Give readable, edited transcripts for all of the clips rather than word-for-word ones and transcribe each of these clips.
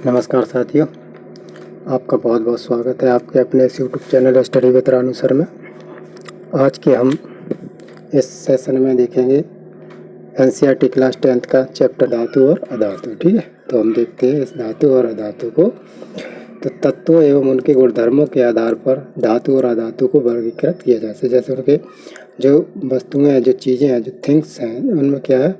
नमस्कार साथियों, आपका बहुत बहुत स्वागत है आपके अपने इस YouTube channel study with Ranu sir में। आज के हम इस सेशन में देखेंगे एनसीईआरटी क्लास 10th का चैप्टर धातु और अधातु। ठीक है, तो हम देखते हैं इस धातु और अधातु को। तो तत्वों एवं उनके गुणधर्मों के आधार पर धातु और अधातु को वर्गीकृत किया जा सकता है। जैसे उनके जो वस्तुएं हैं, जो चीज़ें हैं, जो थिंग्स हैं, उनमें क्या है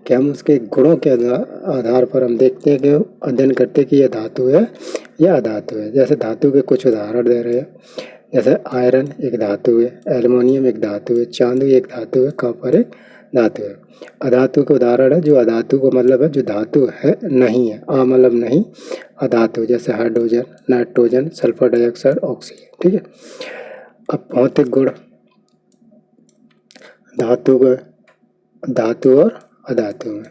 कि हम उसके गुणों के आधार पर हम देखते हैं कि अध्ययन करते हैं कि यह धातु है या अधातु है। जैसे धातु के कुछ उदाहरण दे रहे हैं, जैसे आयरन एक धातु है, एल्युमिनियम एक धातु है, चांदी एक धातु है, कॉपर एक धातु है। अधातु के उदाहरण है, जो अधातु को मतलब है जो धातु है नहीं है, मतलब नहीं, अधातु जैसे hydrogen, nitrogen, sulphur dioxide, oxygen. ठीक है, अब भौतिक गुण धातु और अधातु में।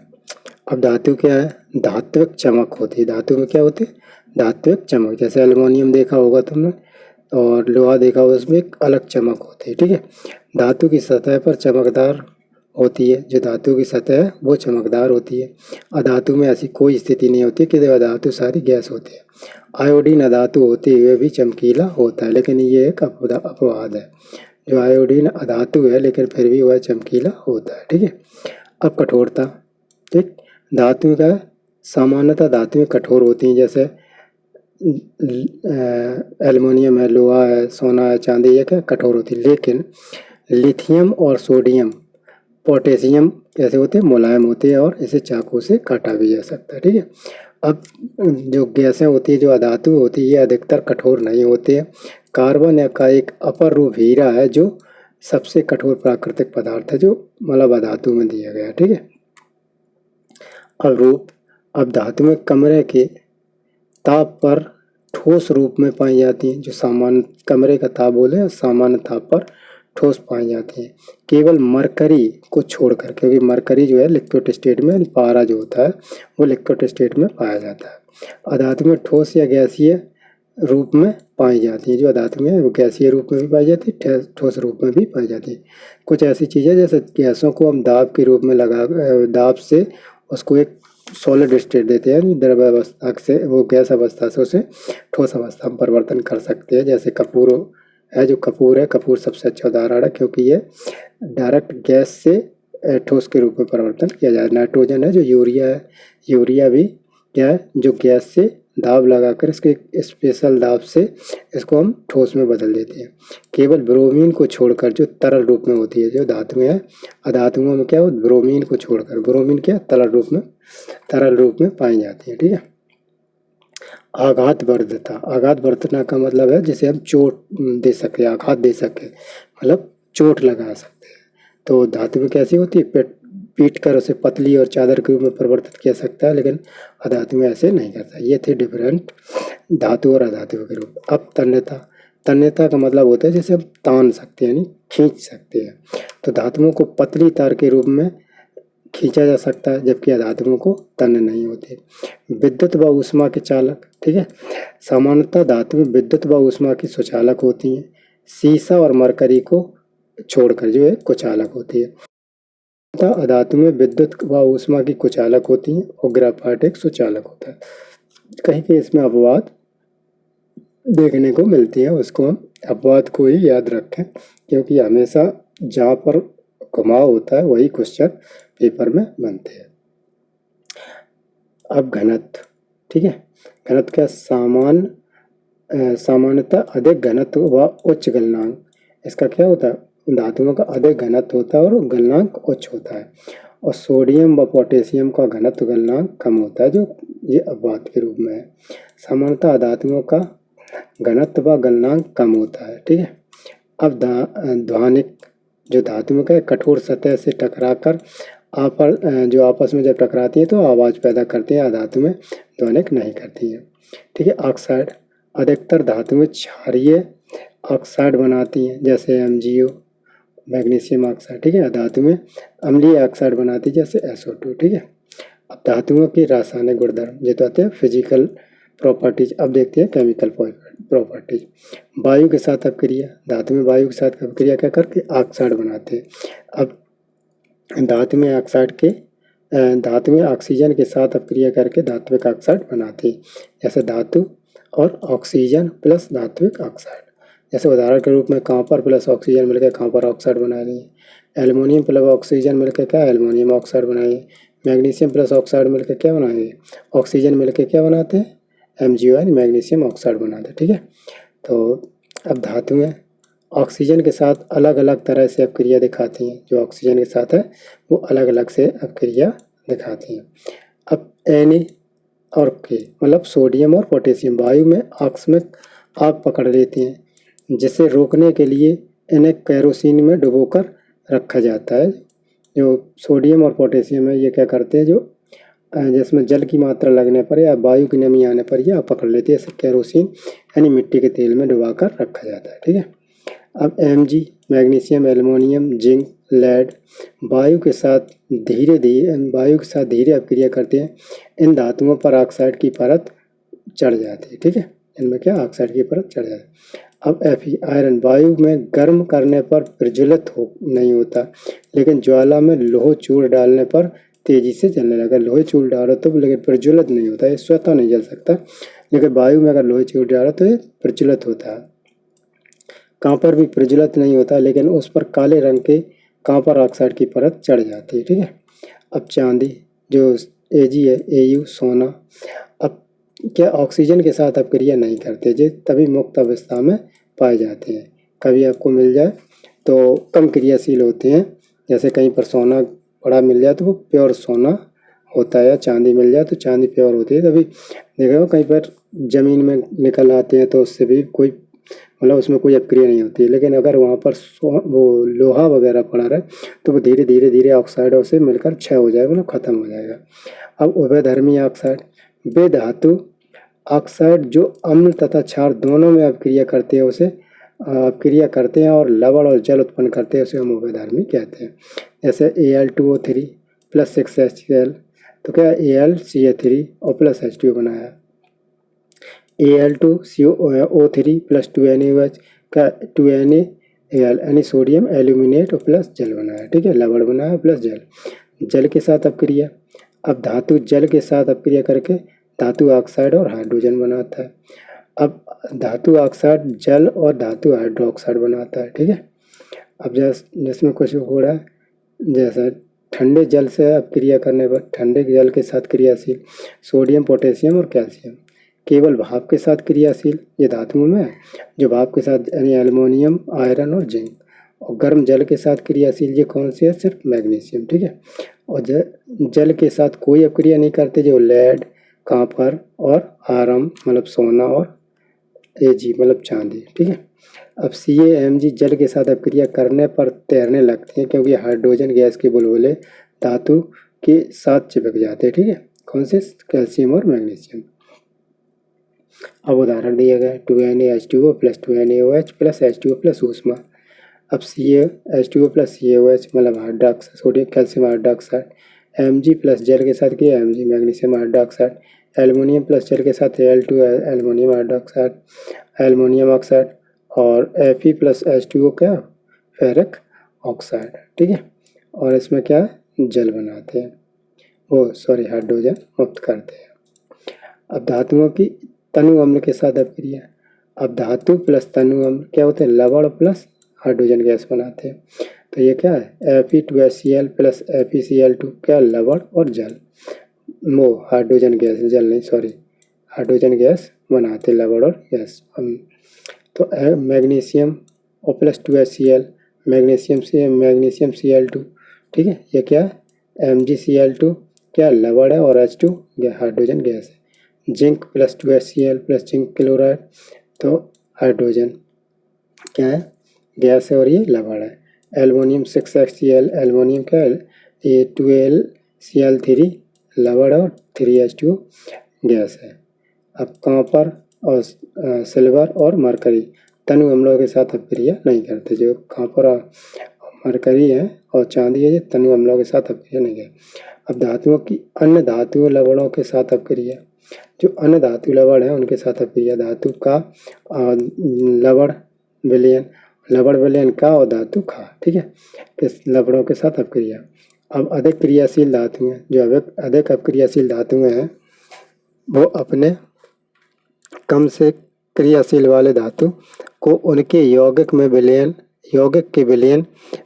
अब धातु क्या है, धात्विक चमक होती है। धातु में क्या होती है, धात्विक चमक। जैसे एल्युमिनियम देखा होगा तुमने और लोहा देखा होगा, उसमें एक अलग चमक होती है। ठीक है, धातु की सतह पर चमकदार होती है, जो धातु की सतह है वो चमकदार होती है। अधातु में ऐसी कोई स्थिति नहीं होती कि अधातु सारी गैस होती है। आयोडीन अधातु होते हुए भी चमकीला होता है, लेकिन ये एक अपवाद है। जो आयोडीन अधातु है लेकिन फिर भी वह चमकीला होता है। ठीक है, अब कठोरता। ठीक, धातु का सामान्यतः धातुएं कठोर होती हैं, जैसे एल्युमिनियम है, लोहा है, सोना है, चांदी, ये क्या कठोर होती है। लेकिन लिथियम और सोडियम, पोटेशियम कैसे होते हैं, मुलायम होते हैं और इसे चाकू से काटा भी जा सकता है। ठीक है, अब जो गैसें होती है, जो अधातु होती है, ये अधिकतर कठोर नहीं होते हैं। कार्बन का एक अपर रूप हीरा है, जो सबसे कठोर प्राकृतिक पदार्थ है, जो मतलब अधातु में दिया गया। ठीक है, अब रूप। अब धातु में कमरे के ताप पर ठोस रूप में पाई जाती हैं, जो सामान्य कमरे का ताप बोले, सामान्य ताप पर ठोस पाई जाती हैं, केवल मरकरी को छोड़कर, क्योंकि मरकरी जो है लिक्विड स्टेट में, पारा जो होता है वो लिक्विड स्टेट में पाया जाता है। अधातु में ठोस या गैसीय रूप में पाई जाती है। जो अधातु में वो गैसीय रूप में भी पाई जाती है, ठोस रूप में भी पाई जाती है। कुछ ऐसी चीज़ें जैसे गैसों को हम दाब के रूप में दाब से उसको एक सॉलिड स्टेट देते हैं, द्रव अवस्था से वो गैस अवस्था से उसे ठोस अवस्था में परिवर्तन कर सकते हैं। जैसे कपूर है, जो कपूर है, कपूर सबसे अच्छा उदाहरण है, क्योंकि ये डायरेक्ट गैस से ठोस के रूप में परिवर्तन किया जाए। नाइट्रोजन है, जो यूरिया है, यूरिया भी क्या है, जो गैस से दाब लगाकर इसके स्पेशल दाब से इसको हम ठोस में बदल देते हैं। केवल ब्रोमीन को छोड़कर, जो तरल रूप में होती है, जो धातुएं हैं, अधातुओं में क्या हो, ब्रोमीन को छोड़कर, ब्रोमीन क्या तरल रूप में पाई जाती है। ठीक है, आघातवर्धता। आघातवर्धता का मतलब है जिसे हम चोट दे सके, आघात दे सके, मतलब चोट लगा सकते हैं। तो धातु में कैसी होती है, पीट कर उसे पतली और चादर के रूप में परिवर्तित किया सकता है, लेकिन अधातु में ऐसे नहीं करता। ये थे डिफरेंट धातु और अधातु के रूप। अब तन्यता। तन्यता का मतलब होता है जैसे हम तान सकते हैं, यानी खींच सकते हैं। तो धातुओं को पतली तार के रूप में खींचा जा सकता है, जबकि अधातुओं को तन्य नहीं होते। विद्युत व ऊष्मा के चालक। ठीक है, सामान्यतः धातुएं विद्युत व ऊष्मा की सुचालक होती हैं। सीसा और मरकरी को छोड़कर जो है कुचालक होती है। अधातु में विद्युत व ऊष्मा की कुचालक होती हैं और ग्रेफाइट एक सुचालक होता है। कहीं कहीं इसमें अपवाद देखने को मिलती है, उसको हम अपवाद को ही याद रखें, क्योंकि हमेशा जहाँ पर घुमाव होता है वही क्वेश्चन पेपर में बनते हैं। अब घनत्व। ठीक है, घनत्व क्या, सामान्यतः अधिक घनत्व व उच्च गलनांक। इसका क्या होता है, धातुओं का अधिक घनत्व होता है और गलनांक उच्च होता है। और सोडियम व पोटेशियम का घनत्व गलनांक कम होता है, जो ये अपवाद के रूप में है। सामान्यतः धातुओं का घनत्व व गलनांक कम होता है। ठीक है, अब ध्वनिक। जो धातुओं का कठोर सतह से टकराकर जो आपस में जब टकराती हैं तो आवाज़ पैदा करती हैं, अधातु में ध्वनिक नहीं करती हैं। ठीक है, ऑक्साइड। अधिकतर धातुएं क्षारीय ऑक्साइड बनाती हैं, जैसे MgO, मैग्नीशियम ऑक्साइड। ठीक है, अधातु में अम्लीय ऑक्साइड बनाती है, जैसे SO2। ठीक है, अब धातुओं की रासायनिक गुणधर्म, जो आते हैं फिजिकल प्रॉपर्टीज। अब देखते हैं केमिकल प्रॉपर्टीज। वायु के साथ अपक्रिया। धातु में वायु के साथ अपक्रिया क्या करके ऑक्साइड बनाते हैं। अब धातु में ऑक्साइड के धातुएं ऑक्सीजन के साथ अपक्रिया करके धात्विक ऑक्साइड बनाती हैं, जैसे धातु और ऑक्सीजन प्लस धात्विक ऑक्साइड। जैसे उदाहरण के रूप में कॉपर प्लस ऑक्सीजन मिलकर कॉपर ऑक्साइड बना रही है, एल्युमिनियम प्लस ऑक्सीजन मिलकर क्या एल्युमिनियम ऑक्साइड बनाइए, मैग्नीशियम प्लस ऑक्साइड मिलकर क्या बनाएंगे ऑक्सीजन मिलकर क्या बनाते हैं MgO मैग्नीशियम ऑक्साइड बनाते हैं। ठीक है, तो अब धातुएं ऑक्सीजन के साथ अलग अलग तरह से अपक्रिया दिखाती हैं, जो ऑक्सीजन के साथ है वो अलग अलग से अपक्रिया दिखाती हैं। अब Na और K मतलब सोडियम और पोटेशियम वायु में आकस्मिक आग पकड़ लेती हैं, जिसे रोकने के लिए इन्हें केरोसिन में डुबोकर रखा जाता है। जो सोडियम और पोटेशियम है ये क्या करते हैं, जो जिसमें जल की मात्रा लगने पर या वायु की नमी आने पर यह पकड़ लेती है, इसे केरोसिन यानी मिट्टी के तेल में डुबाकर रखा जाता है। ठीक है, अब Mg magnesium aluminium zinc lead वायु के साथ धीरे अपक्रिया करते हैं, इन धातुओं पर ऑक्साइड की परत चढ़ जाती है। ठीक है, इनमें क्या ऑक्साइड की परत चढ़ जाती है। अब Fe आयरन वायु में गर्म करने पर प्रज्वलित नहीं होता, लेकिन ज्वाला में लोह चूर्ण डालने पर तेजी से जलने लगा। लोहे चूर्ण डालो तो लेकिन प्रज्वलित नहीं होता, ये स्वतः नहीं जल सकता, लेकिन वायु में अगर लोहे चूर्ण डालो तो ये प्रज्वलित होता है। कॉपर भी प्रज्वलित नहीं होता, लेकिन उस पर काले रंग के कॉपर ऑक्साइड की परत चढ़ जाती है। ठीक है, अब चांदी जो Ag है Au सोना, अब क्या ऑक्सीजन के साथ अपक्रिया नहीं करते, जो तभी मुक्त अवस्था में पाए जाते हैं। कभी आपको मिल जाए तो कम क्रियाशील होते हैं, जैसे कहीं पर सोना बड़ा मिल जाए तो वो प्योर सोना होता है, या चांदी मिल जाए तो चांदी प्योर होती है। तभी देखो कहीं पर ज़मीन में निकल आते हैं तो उससे भी कोई मतलब उसमें कोई अपक्रिया नहीं होती है, लेकिन अगर वहाँ पर वो लोहा वगैरह पड़ा रहे तो वो धीरे धीरे ऑक्साइडों से मिलकर क्षय हो जाएगा, मतलब ख़त्म हो जाएगा। अब उभयधर्मी ऑक्साइड वे धातु ऑक्साइड जो अम्ल तथा क्षार दोनों में अपक्रिया करते हैं उसे अपक्रिया करते हैं और लवण और जल उत्पन्न करते हैं, उसे हम उभयधर्मी कहते हैं। जैसे Al2O3 प्लस 6HCl, तो क्या AlCl3 और प्लस H2O बनाया, Al2CO3 प्लस 2NaOH का 2NaAl यानी सोडियम एल्यूमिनेट और प्लस जल बनाया। ठीक है, लवण बनाया प्लस जल के साथ अपक्रिया। अब धातु जल के साथ अपक्रिया करके धातु ऑक्साइड और हाइड्रोजन बनाता है। अब धातु ऑक्साइड जल और धातु हाइड्रोक्साइड बनाता है। ठीक है, अब जिसमें कुछ हो रहा है, जैसा ठंडे जल से अपक्रिया करने पर ठंडे जल के साथ क्रियाशील सोडियम पोटेशियम और कैल्शियम, केवल भाप के साथ क्रियाशील ये धातुओं में है, जो भाप के साथ यानी एल्युमिनियम आयरन और जिंक, और गर्म जल के साथ क्रियाशील ये कौन से है, सिर्फ मैग्नीशियम। ठीक है, और जल के साथ कोई अपक्रिया नहीं करते, जो लेड कॉपर और आयरन मतलब सोना और Ag मतलब चांदी। ठीक है, अब CaMg जल के साथ अपक्रिया करने पर तैरने लगते हैं, क्योंकि हाइड्रोजन गैस के बुलबुले धातु के साथ चिपक जाते हैं। ठीक है, कौन से, कैल्शियम और मैग्नीशियम। अब उदाहरण दिया गया 2NaH2O plus 2NaOH plus H2O plus ऊष्मा। अब H2O प्लस CaOH मतलब hydroxide sodium calcium hydroxide, Mg plus जल के साथ किया Mg magnesium hydroxide, aluminium plus जल के साथ Al2 aluminium hydroxide aluminium oxide, और Fe प्लस H2O क्या फेरिक ऑक्साइड। ठीक है, और इसमें क्या जल बनाते हैं, हाइड्रोजन मुक्त करते हैं। अब धातुओं की तनु अम्ल के साथ अपक्रिया। अब धातु प्लस तनु अम्ल क्या होते हैं, लवण प्लस हाइड्रोजन गैस बनाते हैं। तो ये क्या है Fe2HCl प्लस FeCl2 क्या लवण और जल हाइड्रोजन गैस, जल नहीं हाइड्रोजन गैस बनाते लवण और गैस। तो मैग्नीशियम और प्लस 2HCl मैग्नीशियम Cl2। ठीक है, ये क्या है MgCl2 क्या लवण है और H2 हाइड्रोजन गैस है। Zinc plus 2HCl plus zinc chloride तो हाइड्रोजन क्या है गैस है और ये लवण है। एल्युमिनियम 6HCl एल्युमिनियम क्या है ये 2LCl3 लवण और 3H2O गैस है। अब कॉपर और सिल्वर और मरकरी तनु अम्लों के साथ अपक्रिया नहीं करते, जो कॉपर और मरकरी है और चांदी है ये तनु अम्लों के साथ अपक्रिया नहीं करते। अब धातुओं की अन्य धातु लवणों के साथ अपक्रिया, जो अन्य धातु लवण है उनके साथ अपक्रिया, धातु का लवण विलयन का और धातु का। ठीक है, इस लवणों के साथ अपक्रिया। अब अधिक क्रियाशील धातुएं, जो अधिक अपक्रियाशील धातुएं हैं वो अपने कम से क्रियाशील वाले धातु को उनके यौगिक के विलयन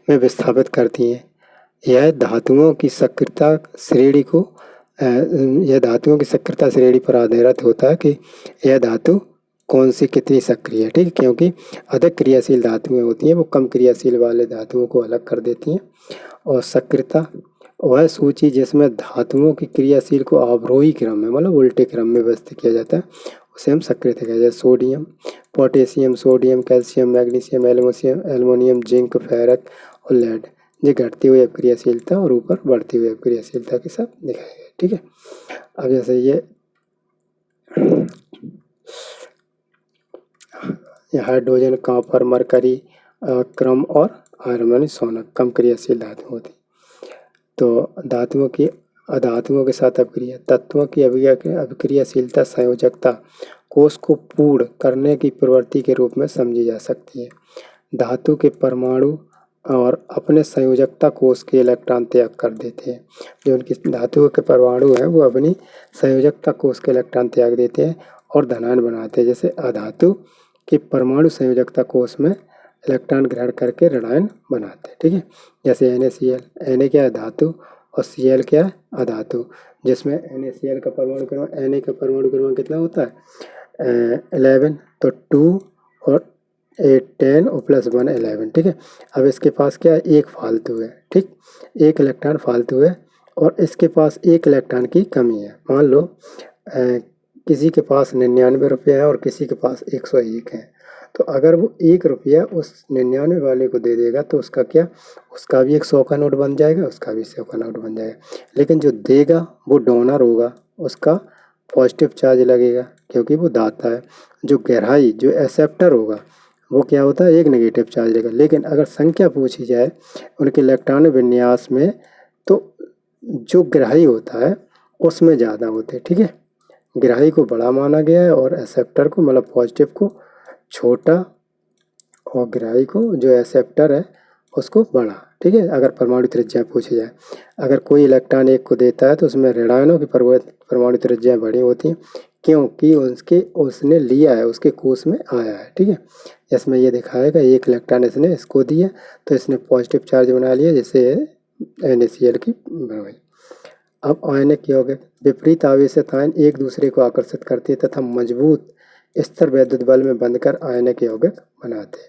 में विस्थापित करती हैं। यह धातुओं की सक्रियता श्रेणी पर आधारित होता है कि यह धातु कौन सी कितनी सक्रिय है। ठीक है, क्योंकि अधिक क्रियाशील धातुएं होती हैं वो कम क्रियाशील वाले धातुओं को अलग कर देती हैं। और सक्रियता वह सूची जिसमें धातुओं की क्रियाशील को अवरोही क्रम में, मतलब उल्टे क्रम में व्यवस्थित किया जाता है, उसे हम सक्रियता कहते हैं। Sodium, potassium, sodium, calcium, magnesium, aluminium, zinc, ferrous और लेड, ये घटती हुई अपक्रियाशीलता और ऊपर बढ़ती हुई अपक्रियाशीलता के साथ दिखाया गया। ठीक है, अब जैसे ये हाइड्रोजन, कॉपर, मरकरी, क्रम और आयरन यानी सोना कम क्रियाशील धातु होती। तो धातुओं के साथ अपक्रिया तत्वों की अभिक्रियाशीलता संयोजकता कोष को पूर्ण करने की प्रवृत्ति के रूप में समझी जा सकती है। धातु के परमाणु और अपने संयोजकता कोष के इलेक्ट्रॉन त्याग कर देते हैं। जो उनकी धातुओं के परमाणु हैं वो अपनी संयोजकता कोष के इलेक्ट्रॉन त्याग देते हैं और धनायन बनाते हैं। जैसे अधातु के परमाणु संयोजकता कोष में इलेक्ट्रॉन ग्रहण करके ऋणायन बनाते हैं। ठीक है, जैसे NaCl, Na क्या है धातु और Cl क्या है अधातु, जिसमें NaCl का परमाणु क्रमांक, Na का परमाणु क्रमांक कितना होता है 11, तो 2 और 8 10 और +1 11। ठीक है, अब इसके पास क्या है एक फालतू है। ठीक, एक इलेक्ट्रॉन फालतू है और इसके पास एक इलेक्ट्रॉन की कमी है। मान लो किसी के पास 99 रुपया है और किसी के पास 101 है, तो अगर वो 1 रुपया उस 99 वाले को दे देगा तो उसका क्या, उसका भी एक 100 का नोट बन जाएगा, उसका भी 100 का नोट बन जाएगा। लेकिन जो देगा वो डोनर होगा, उसका पॉजिटिव चार्ज लगेगा क्योंकि वो दाता है। जो एक्सेप्टर होगा वो क्या होता है एक नेगेटिव चार्ज लगेगा। लेकिन अगर संख्या पूछी जाए उनके इलेक्ट्रॉन विन्यास में तो जो ग्राही होता है उसमें ज़्यादा होते हैं। ठीक है, ग्राही को बड़ा माना गया है और एक्सेप्टर को, मतलब पॉजिटिव को छोटा और ग्राही को, जो एक्सेप्टर है उसको बड़ा। ठीक है, अगर परमाणु त्रिज्या पूछी जाए, अगर कोई इलेक्ट्रॉन एक को देता है तो उसमें ऋणायनों की परमाणु त्रिज्याएं बड़ी होती हैं क्योंकि उसने लिया है, उसके कोष में आया है। ठीक है, इसमें ये दिखाएगा एक इलेक्ट्रॉन इसने इसको दिया तो इसने पॉजिटिव चार्ज बना लिया, जैसे NaCl की बनवाई। अब आयनिक यौगिक विपरीत आवेशित आयन एक दूसरे को आकर्षित करते तथा मजबूत स्थिर वैद्युत बल में बंधकर आयनिक यौगिक बनाते हैं।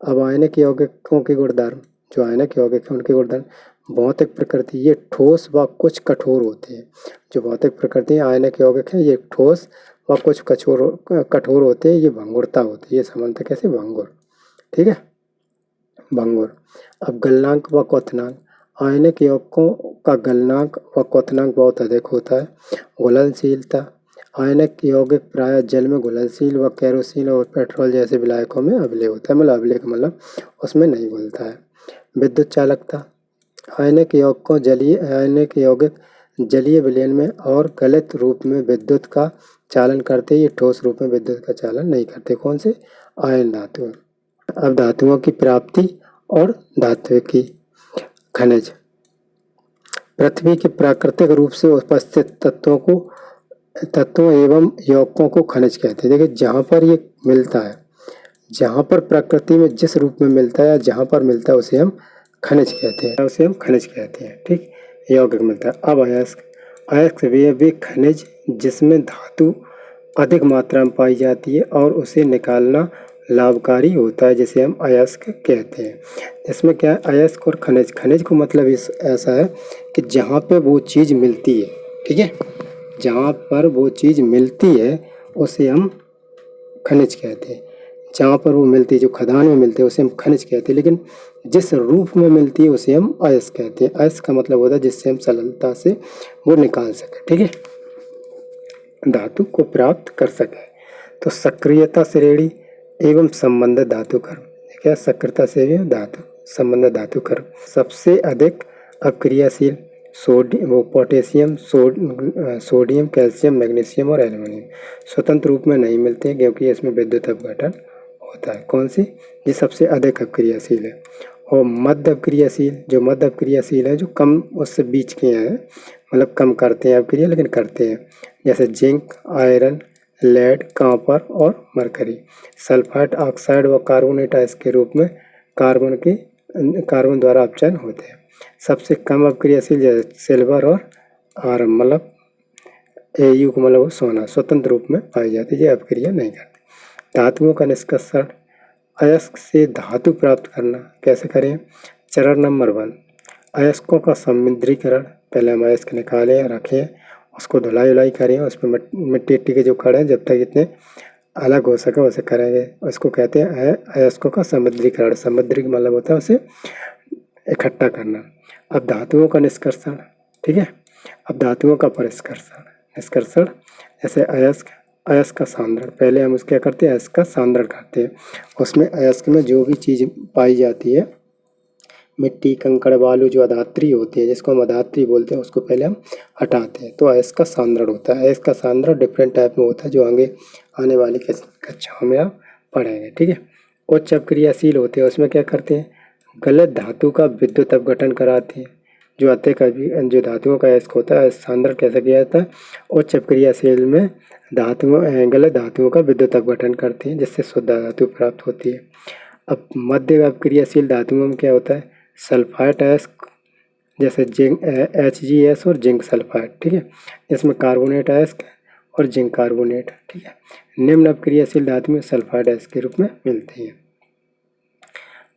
अब आयनिक यौगिकों के गुणधर्म, जो आयनिक यौगिक हैं उनके गुणधर्म भौतिक प्रकृति, ये ठोस व कुछ कठोर होते हैं। जो भौतिक प्रकृति आयनिक यौगिक हैं ये ठोस व कुछ कठोर होते हैं, ये भंगुरता होती है। ये समझते कैसे भंगुर। ठीक है, भंगुर। अब गलनांक व क्वथनांक, आयनिक यौगिकों का गलनांक व क्वथनांक बहुत अधिक होता है। घुलनशीलता, आयनिक यौगिक प्रायः जल में घुलनशील व केरोसिन और पेट्रोल जैसे विलायकों में अम्लीय होता है, मतलब अम्लीय का मतलब उसमें नहीं घुलता है। विद्युत चालकता, आयनिक यौगिक जलीय विलयन में और गलत रूप में विद्युत का चालन करते, ये ठोस रूप में विद्युत का चालन नहीं करते। कौन से, आयन धातु। अब धातुओं की प्राप्ति और धात्विकी खनिज, पृथ्वी के प्राकृतिक रूप से उपस्थित तत्वों एवं यौगिकों को खनिज कहते हैं। देखिए जहाँ पर ये मिलता है, जहाँ पर प्रकृति में जिस रूप में मिलता है या जहाँ पर मिलता है उसे हम खनिज कहते हैं। ठीक, यौगिक मिलता है। अब अयस्क वे खनिज जिसमें धातु अधिक मात्रा में पाई जाती है और उसे निकालना लाभकारी होता है, जिसे हम अयस्क कहते हैं। इसमें क्या है, अयस्क और खनिज को मतलब ऐसा है कि जहाँ पे वो चीज़ मिलती है। ठीक है, जहाँ पर वो चीज़ मिलती है उसे हम खनिज कहते हैं। जहाँ पर वो मिलती है, जो खदान में मिलती है उसे हम खनिज कहते हैं, लेकिन जिस रूप में मिलती है उसे हम अयस्क कहते हैं। अयस्क का मतलब होता है जिससे हम सरलता से वो निकाल सकें। ठीक है, धातु को प्राप्त कर सकें। तो सक्रियता श्रेणी एवं संबंधित धातु कर्म, क्या सक्रियता श्रेणी धातु संबंधित धातु कर्म, सबसे अधिक अक्रियाशील पोटेशियम, सोडियम, कैल्शियम, मैग्नीशियम और एल्युमिनियम स्वतंत्र रूप में नहीं मिलते हैं क्योंकि इसमें विद्युत अपघटन होता है। कौन सी, ये सबसे अधिक अक्रियाशील है। और मध्य अपक्रियाशील, जो मध्य अपक्रियाशील है जो कम उससे बीच के हैं, मतलब कम करते हैं अपक्रिया लेकिन करते हैं, जैसे जिंक, आयरन, लेड, कॉपर और मरकरी। सल्फाइड ऑक्साइड व कार्बोनेट आयस के रूप में कार्बन द्वारा अपचयन होते हैं। सबसे कम अपक्रियाशील जैसे सिल्वर और आयरन, मतलब Au को मतलब सोना, स्वतंत्र रूप में पाई जाती है, ये अपक्रिया नहीं करती। धातुओं का निष्कर्षण, अयस्क से धातु प्राप्त करना कैसे करें। चरण नंबर 1, अयस्कों का समुद्रीकरण। पहले हम अयस्क निकालें, रखें, उसको धुलाई उलाई करें, उस पर मिट्टी के जो कण हैं जब तक इतने अलग हो सके उसे करेंगे। उसको कहते हैं अयस्कों का समुद्रीकरण। समुद्री मतलब होता है उसे इकट्ठा करना। अब धातुओं का निष्कर्षण, ठीक है। अब धातुओं का परिष्कर्षण, निष्कर्षण, जैसे अयस्क का सांद्रण। पहले हम उसके क्या करते हैं, अयस्क का सांद्रण करते हैं। उसमें अयस्क में जो भी चीज़ पाई जाती है, मिट्टी, कंकड़, बालू, जो अधात्री होती है, जिसको हम अधात्री बोलते हैं, उसको पहले हम हटाते हैं, तो अयस्क का सांद्रण होता है। अयस्क का सांद्रण डिफरेंट टाइप में होता है, जो आगे आने वाली कक्षाओं में आप पढ़ेंगे, ठीक है। उच्च अपक्रियाशील होते हैं, उसमें क्या करते हैं, गलत धातु का विद्युत अपघटन कराते हैं। जो जो धातुओं का अयस्क होता है, सांद्रण कैसे किया जाता है, उच्च अपक्रियाशील में गलत धातुओं का विद्युत अपघटन करते हैं, जिससे शुद्ध धातु प्राप्त होती है। अब मध्य अपक्रियाशील धातुओं में क्या होता है, सल्फाइड अयस्क, जैसे जिंक, HgS और जिंक सल्फाइड, ठीक है। इसमें कार्बोनेट अयस्क और जिंक कार्बोनेट, ठीक है। निम्न अपक्रियाशील धातु में सल्फाइड अयस्क के रूप में मिलती हैं।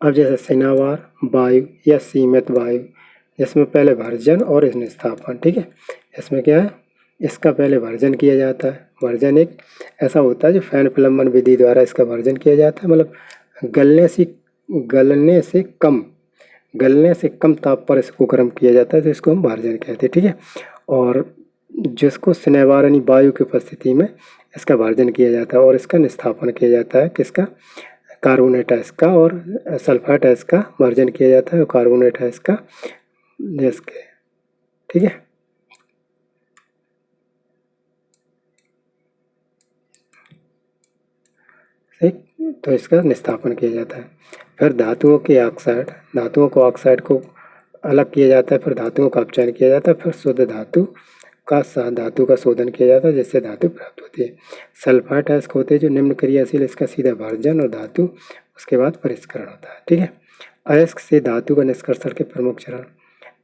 अब जैसे सिनावार वायु या सीमित वायु, जिसमें पहले भर्जन और निस्थापन, ठीक है। इसमें क्या है, इसका पहले भर्जन किया जाता है। भर्जन एक ऐसा होता है जो फैन फिल्मन विधि द्वारा इसका भर्जन किया जाता है, मतलब गलने से कम ताप पर इसको गर्म किया जाता है, तो इसको हम भर्जन कहते हैं, ठीक है। और जिसको स्नेवार यानी वायु की उपस्थिति में इसका भर्जन किया जाता है और इसका निस्थापन किया जाता है, किसका, कार्बोनेट अयस्क का, और सल्फाइड अयस्क का भर्जन किया जाता है और कार्बोनेट अयस्क का, ठीक है। ठीक, तो इसका निस्थापन किया जाता है। फिर धातुओं को ऑक्साइड को अलग किया जाता है, फिर धातुओं का अपचयन किया जाता है, फिर शुद्ध धातु का शोधन किया जाता है, जिससे धातु प्राप्त होती है। सल्फाइड अयस्क होते हैं जो निम्न क्रियाशील, इसका सीधा भर्जन और धातु उसके बाद परिष्करण होता है, ठीक है। अयस्क से धातु का निष्कर्षण के प्रमुख चरण,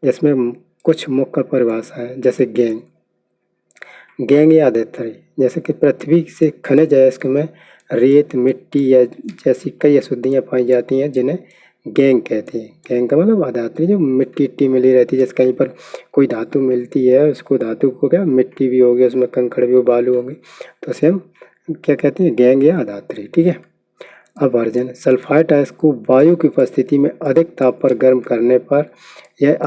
जिसमें कुछ मुख्य परिभाषा है, जैसे गैंग या अधात्री, जैसे कि पृथ्वी से खनिज अयस्क में रेत, मिट्टी या जैसी कई अशुद्धियाँ पाई जाती हैं, जिन्हें गैंग कहते हैं। गैंग का मतलब अधात्री, जो मिट्टी मिली रहती है, जैसे कहीं पर कोई धातु मिलती है, उसको धातु को क्या, मिट्टी भी होगी, उसमें कंकड़ भी हो, बालू होगी, तो उसे हम क्या कहते हैं, गैंग या अधात्री, ठीक है। अब भर्जन, सल्फाइड अयस्क को वायु की उपस्थिति में अधिक ताप पर गर्म करने पर यह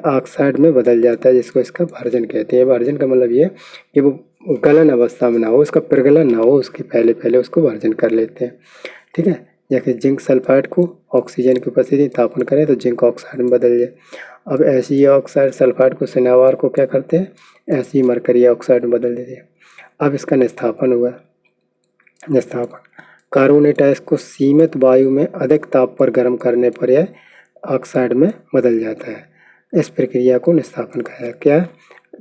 ऑक्साइड में बदल जाता है, जिसको इसका भर्जन कहते हैं। भर्जन का मतलब ये कि वो गलन अवस्था में ना हो, उसका प्रगलन ना हो, उसके पहले उसको भर्जन कर लेते हैं, ठीक है। जैसे जिंक सल्फाइड को ऑक्सीजन की उपस्थिति तापन करें तो जिंक ऑक्साइड में बदल जाए। अब ऐसी ऑक्साइड सल्फाइड को सिनावार को क्या करते हैं, ऐसी मरकरी ऑक्साइड में बदल देते हैं। अब इसका निस्थापन हुआ। कार्बोनेट अयस्क को सीमित वायु में अधिक ताप पर गर्म करने पर यह ऑक्साइड में बदल जाता है। इस प्रक्रिया को निस्थापन कहा है। क्या,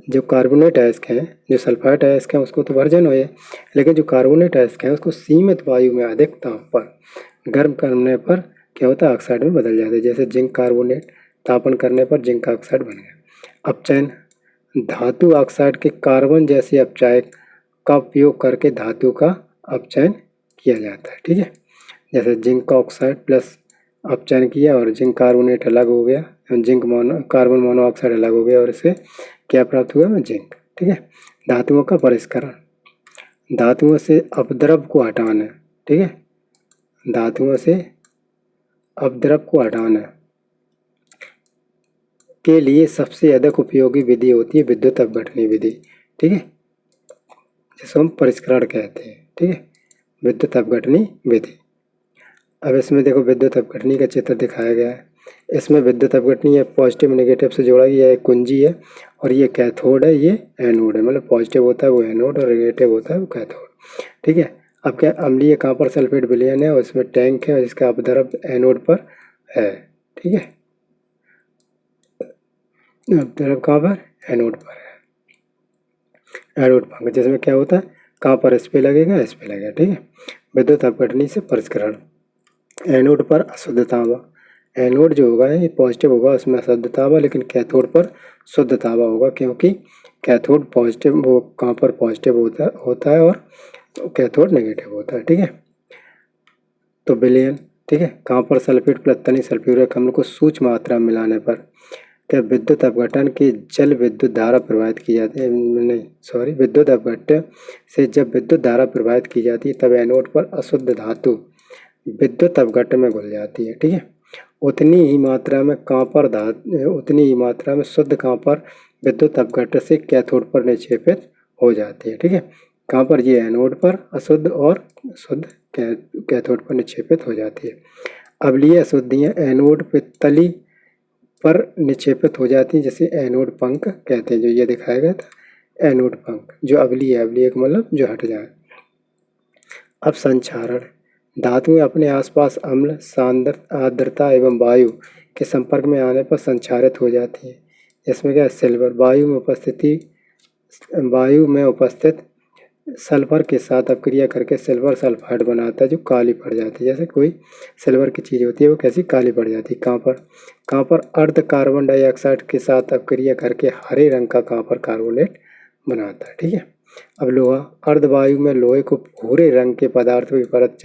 जो कार्बोनेट अयस्क हैं, जो सल्फाइड अयस्क हैं, उसको तो भर्जन हुए, लेकिन जो कार्बोनेट अयस्क हैं उसको सीमित वायु में अधिक ताप पर गर्म करने पर क्या होता है, ऑक्साइड में बदल जाता है। जैसे जिंक कार्बोनेट तापन करने पर जिंक ऑक्साइड बन गया। अपचयन, धातु ऑक्साइड के कार्बन जैसे अपचायक का उपयोग करके धातु का अपचयन किया जाता है, ठीक है। जैसे जिंक ऑक्साइड प्लस अपचयन किया और जिंक कार्बोनेट अलग हो गया, कार्बन मोनोऑक्साइड अलग हो गया, और इससे क्या प्राप्त हुआ, जिंक, ठीक है। धातुओं का परिष्करण, धातुओं से अपद्रव को हटाना, ठीक है। धातुओं से अपद्रव को हटाना के लिए सबसे अधिक उपयोगी विधि होती है विद्युत अपघटनी विधि, ठीक है, जिसको हम परिष्करण कहते हैं, ठीक है, विद्युत अपघटनी विधि। अब इसमें देखो विद्युत अपघटनी का चित्र दिखाया गया है। इसमें विद्युत अपघटनी है पॉजिटिव नेगेटिव से जोड़ा गया, एक कुंजी है और ये कैथोड है, ये एनोड है, मतलब पॉजिटिव होता है वो एनोड और नेगेटिव होता है वो कैथोड, ठीक है। अब क्या, अम्लीय कॉपर सल्फेट विलयन है और इसमें टैंक है और इसका अपद्रव एनोड पर है, ठीक है। अब तरफ कहाँ पर, एनोड पर है। एनोड पंख जिसमें क्या होता है, कहाँ पर एस पे लगेगा, एस पे लगेगा, ठीक है। विद्युत अपघटनी से परिष्करण। एनोड पर अशुद्ध तांबा, एनोड जो होगा ये पॉजिटिव होगा, उसमें अशुद्ध तांबा, लेकिन कैथोड पर शुद्ध तांबा होगा, क्योंकि कैथोड पॉजिटिव वो कहाँ पर पॉजिटिव होता है और कैथोड नेगेटिव होता है, ठीक है। तो विलयन, ठीक है, कहाँ पर सल्फेट प्लस तनि सल्फ्यूरिक अम्ल को सूक्ष्म मात्रा में मिलाने पर क्या विद्युत अपघटन की जल विद्युत धारा प्रवाहित की जाती है, नहीं सॉरी, विद्युत अपघटन से जब विद्युत धारा प्रवाहित की जाती है तब एनोड पर अशुद्ध धातु विद्युत अपघटन में घुल जाती है, ठीक है। उतनी ही मात्रा में शुद्ध कॉपर विद्युत अपघटन से कैथोड पर निक्षेपित हो जाती है, ठीक है। कहाँ पर, ये एनोड पर अशुद्ध और शुद्ध कैथोड पर निक्षेपित हो जाती है। अम्लीय अशुद्धियाँ एनोड पे तली पर निक्षेपित हो जाती हैं, जैसे एनोड पंख कहते हैं, जो ये दिखाया गया था एनोड पंख, जो अम्लीय है, अम्लीय का मतलब जो हट जाए। अब संक्षारण, धातुएं अपने आसपास अम्ल, आर्द्रता एवं वायु के संपर्क में आने पर संक्षारित हो जाती हैं। इसमें क्या है, सिल्वर, वायु में उपस्थित सल्फर के साथ अपक्रिया करके सिल्वर सल्फाइड बनाता है, जो काली पड़ जाती है। जैसे कोई सिल्वर की चीज़ होती है वो कैसी काली पड़ जाती है। कहाँ पर अर्ध कार्बन डाइऑक्साइड के साथ अपक्रिया करके हरे रंग का कॉपर कार्बोनेट बनाता है, ठीक है। अब लोहा, अर्धवायु में लोहे को भूरे रंग के पदार्थों की परत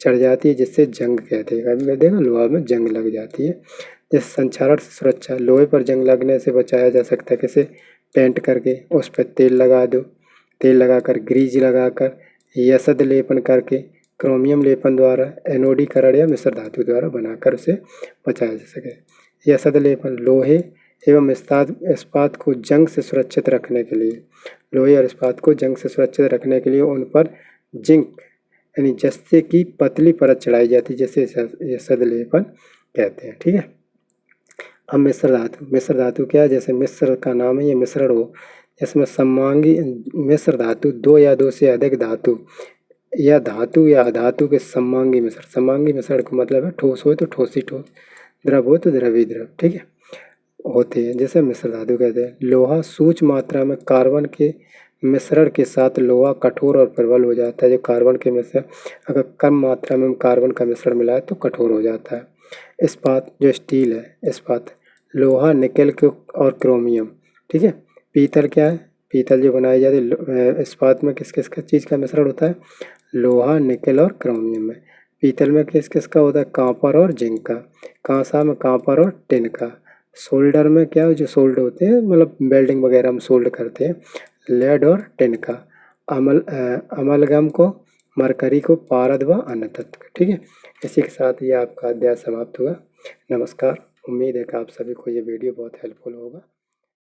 चढ़ जाती है, जिससे जंग कहते हैं। अब देखो लोहा में जंग लग जाती है। जिस संक्षारण से सुरक्षा, लोहे पर जंग लगने से बचाया जा सकता है, कैसे, पेंट करके उस पर तेल लगा दो, तेल लगाकर, ग्रीज लगाकर, यसद लेपन करके, क्रोमियम लेपन द्वारा, एनोडीकरण या मिश्र धातु द्वारा बनाकर उसे बचाया जा सके। यसद लेपन, लोहे एवं इस्पात को जंग से सुरक्षित रखने के लिए, लोहे और इस्पात को जंग से सुरक्षित रखने के लिए उन पर जिंक यानी जस्ते की पतली परत चढ़ाई जाती है, जैसे यसद लेपन कहते हैं, ठीक है। अब मिश्र धातु क्या है, जैसे मिश्र का नाम है, ये मिश्रण हो, इसमें सममांगी मिश्र धातु दो या दो से अधिक धातु या अधातु के सममांगी मिश्रण का मतलब है ठोस हो तो ठोस ही ठोस, द्रव हो तो द्रव ही द्रव, ठीक है, होते हैं, जैसे मिश्र धातु कहते हैं। लोहा सूक्ष्म मात्रा में कार्बन के मिश्रण के साथ लोहा कठोर और प्रबल हो जाता है। जो कार्बन के मिश्रण, अगर कम मात्रा में कार्बन का मिश्रण मिलाए तो कठोर हो जाता है। इस्पात, जो स्टील है, इस्पात, लोहा, निकेल और क्रोमियम, ठीक है। पीतल क्या है, पीतल जो बनाई जाती है, इस्पात में किस किस का चीज़ का मिश्रण होता है, लोहा, निकेल और क्रोमियम में। पीतल में किस किस का होता है, कॉपर और जिंक का। कांसा में कॉपर और टिन का। सोल्डर में क्या है, जो सोल्ड होते हैं, मतलब वेल्डिंग वगैरह में सोल्ड करते हैं, लेड और टिन का। अमलगम को, मरकरी को, पारद व अन्य तत्व, ठीक है। इसी के साथ ये आपका अध्याय समाप्त हुआ। नमस्कार। उम्मीद है कि आप सभी को ये वीडियो बहुत हेल्पफुल होगा।